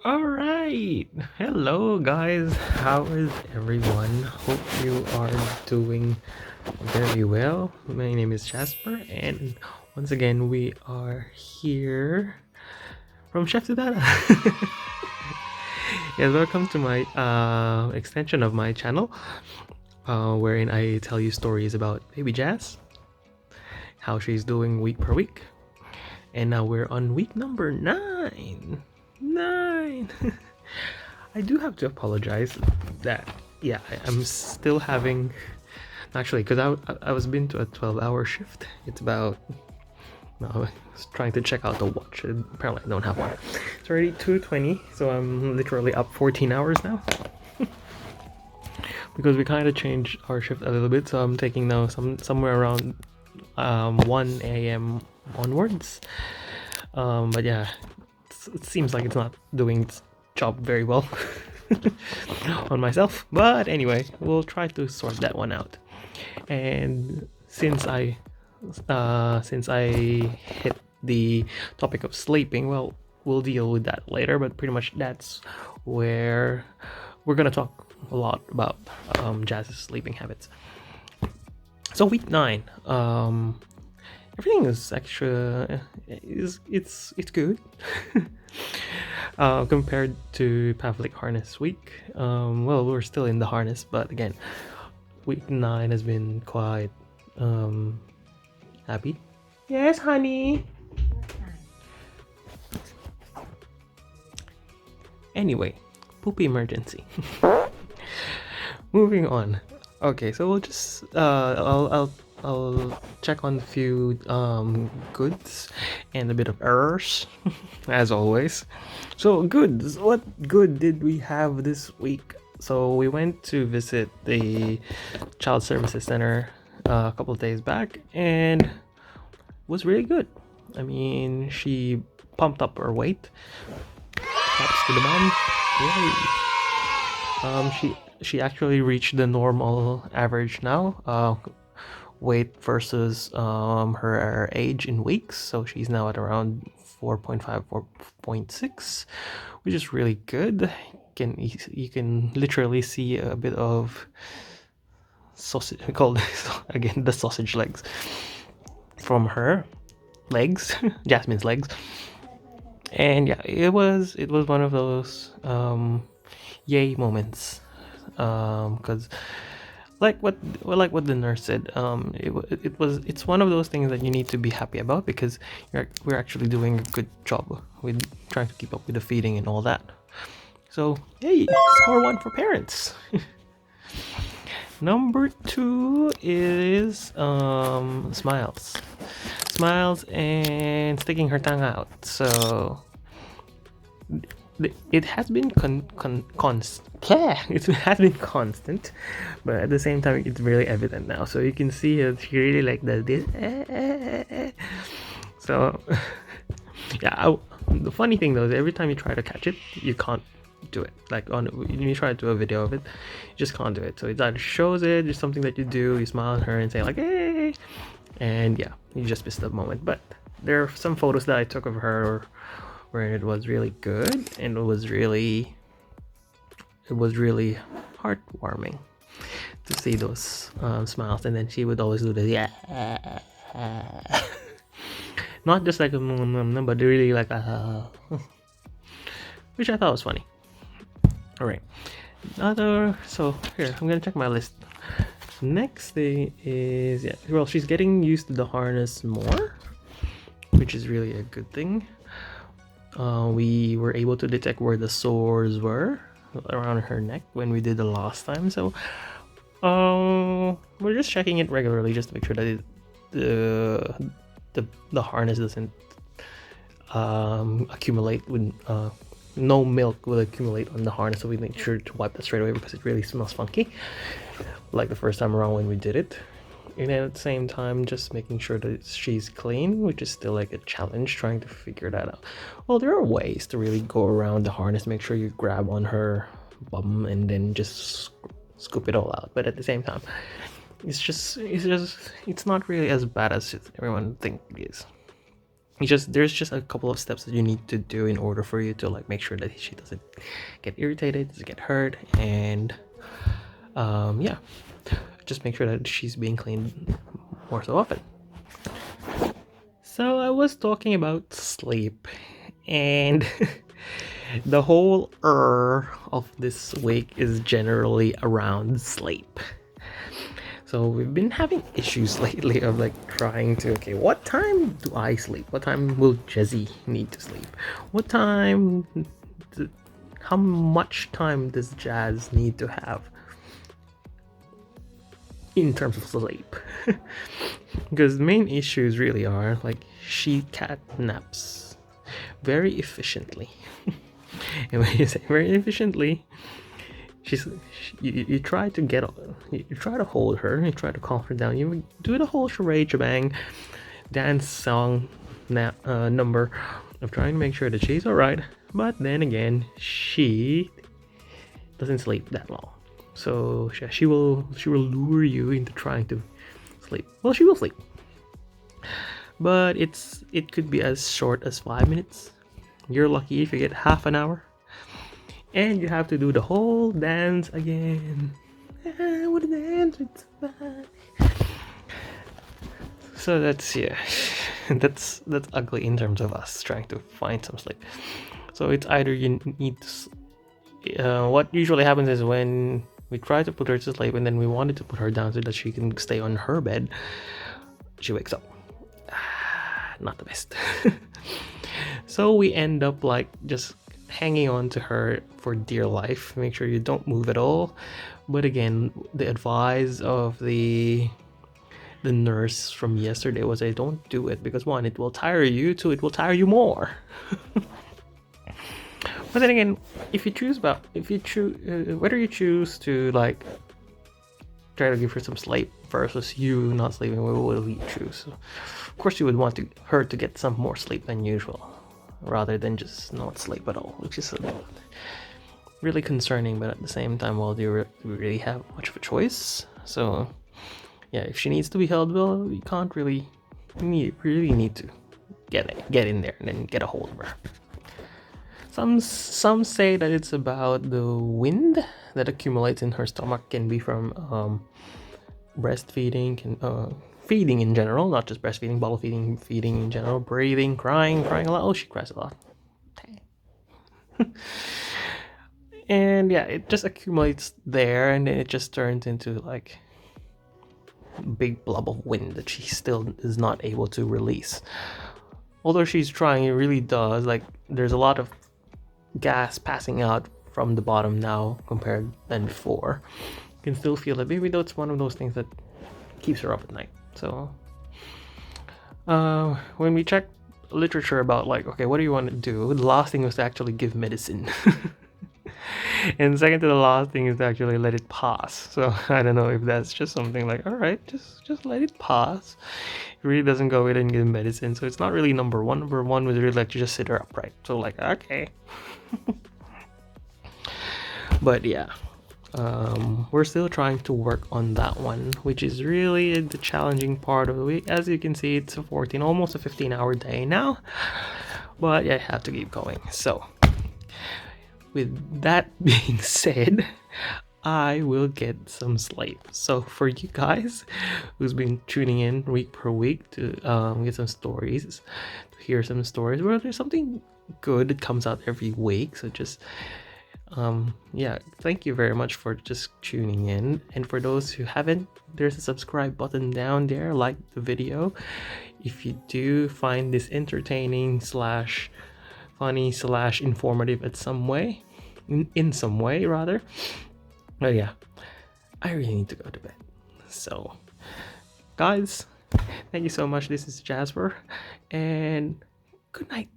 All right. Hello, guys. How is everyone? Hope you are doing very well. My name is Jasper, and once again, we are here from Chef to Dada. Yes, welcome to my extension of my channel, wherein I tell you stories about baby Jazz, how she's doing week per week, and now we're on week number 9. 9. I do have to apologize that I'm still having actually because I was been to a 12-hour shift. It's about no, I was trying to check out the watch. Apparently I don't have one. It's already 2:20, so I'm literally up 14 hours now. Because we kind of changed our shift a little bit, so I'm taking now somewhere around 1 a.m. onwards. But yeah, it seems like it's not doing its job very well on myself. But anyway, we'll try to sort that one out. And since I hit the topic of sleeping, well, we'll deal with that later. But pretty much that's where we're gonna talk a lot about Jazz's sleeping habits. So week 9, everything is actually it's good. Compared to Pavlik harness week. Well, we're still in the harness, but again, week 9 has been quite happy. Yes, honey. Anyway, poopy emergency. Moving on. Okay, so we'll just I'll check on a few goods and a bit of errors, as always. So goods, what good did we have this week? So we went to visit the Child Services Center a couple of days back, and was really good. I mean, she pumped up her weight. Props to the mom. Yay. She actually reached the normal average now. Weight versus her age in weeks, so she's now at around 4.5 4.6, which is really good. You can literally see a bit of sausage called again the sausage legs from her legs, Jasmine's legs. And yeah, it was one of those yay moments, because like what the nurse said, it's one of those things that you need to be happy about, because we're actually doing a good job with trying to keep up with the feeding and all that. So hey, score 1 for parents. Number 2 is smiles and sticking her tongue out. So it has been it has been constant, but at the same time it's really evident now. So you can see that she really like does this. So yeah, the funny thing though is every time you try to catch it, you can't do it. Like when you try to do a video of it, you just can't do it. So it either shows it, it's something that you do, you smile at her and say like hey, and yeah, you just missed the moment. But there are some photos that I took of her where it was really good, and it was really heartwarming to see those smiles. And then she would always do the yeah, not just like a but really like a which I thought was funny. All right, so here I'm gonna check my list. Next thing is well, she's getting used to the harness more, which is really a good thing. We were able to detect where the sores were around her neck when we did the last time, so we're just checking it regularly just to make sure that the harness doesn't accumulate with no milk will accumulate on the harness, so we make sure to wipe that straight away because it really smells funky like the first time around when we did it. And then at the same time just making sure that she's clean, which is still like a challenge trying to figure that out. Well, there are ways to really go around the harness, make sure you grab on her bum and then just scoop it all out, but at the same time it's not really as bad as everyone thinks it is. there's just a couple of steps that you need to do in order for you to like make sure that she doesn't get irritated, doesn't get hurt, and yeah, just make sure that she's being cleaned more so often. So I was talking about sleep, and the whole of this week is generally around sleep. So we've been having issues lately of like trying to, okay, what time do I sleep? What time will Jesse need to sleep? What time, how much time does Jazz need to have in terms of sleep? Because the main issues really are like she cat naps very efficiently. And when you say very efficiently, you try to you try to hold her, you try to calm her down, you do the whole charade shebang dance song number of trying to make sure that she's all right, but then again she doesn't sleep that long, so she will lure you into trying to sleep. Well, she will sleep, but it could be as short as 5 minutes. You're lucky if you get half an hour, and you have to do the whole dance again. I would dance with somebody. So that's, yeah, that's ugly in terms of us trying to find some sleep. So it's either you need to, what usually happens is when we try to put her to sleep and then we wanted to put her down so that she can stay on her bed, she wakes up. Not the best. So we end up like just hanging on to her for dear life. Make sure you don't move at all. But again, the advice of the nurse from yesterday was, I don't do it because one, it will tire you, two, it will tire you more. But then again, whether you choose to like try to give her some sleep versus you not sleeping, what will you choose? So, of course, you would want her to get some more sleep than usual, rather than just not sleep at all, which is really concerning. But at the same time, well, do you really have much of a choice? So yeah, if she needs to be held, well, you can't really need to get in there and then get a hold of her. Some say that it's about the wind that accumulates in her stomach, can be from breastfeeding, feeding in general, not just breastfeeding, bottle feeding, feeding in general, breathing, crying a lot. Oh, she cries a lot. And yeah, it just accumulates there, and then it just turns into like a big blob of wind that she still is not able to release. Although she's trying, it really does. Like, there's a lot of gas passing out from the bottom now compared than before. You can still feel it, maybe though it's one of those things that keeps her up at night. So when we check literature about like, okay, what do you want to do, the last thing was to actually give medicine. And second to the last thing is to actually let it pass. So I don't know if that's just something like, all right, just let it pass. It really doesn't go in and give medicine, so it's not really number one. Number one was really like to just sit her upright. So like, okay. But yeah, we're still trying to work on that one, which is really the challenging part of the week. As you can see, it's almost a 15-hour day now, but I have to keep going. So with that being said, I will get some sleep. So for you guys who's been tuning in week per week to get some stories, to hear some stories where there's something good that comes out every week, so just yeah, thank you very much for just tuning in. And for those who haven't, there's a subscribe button down there. Like the video if you do find this entertaining slash funny slash informative at some way, in some way rather. But yeah, I really need to go to bed. So guys, thank you so much. This is Jasper, and good night.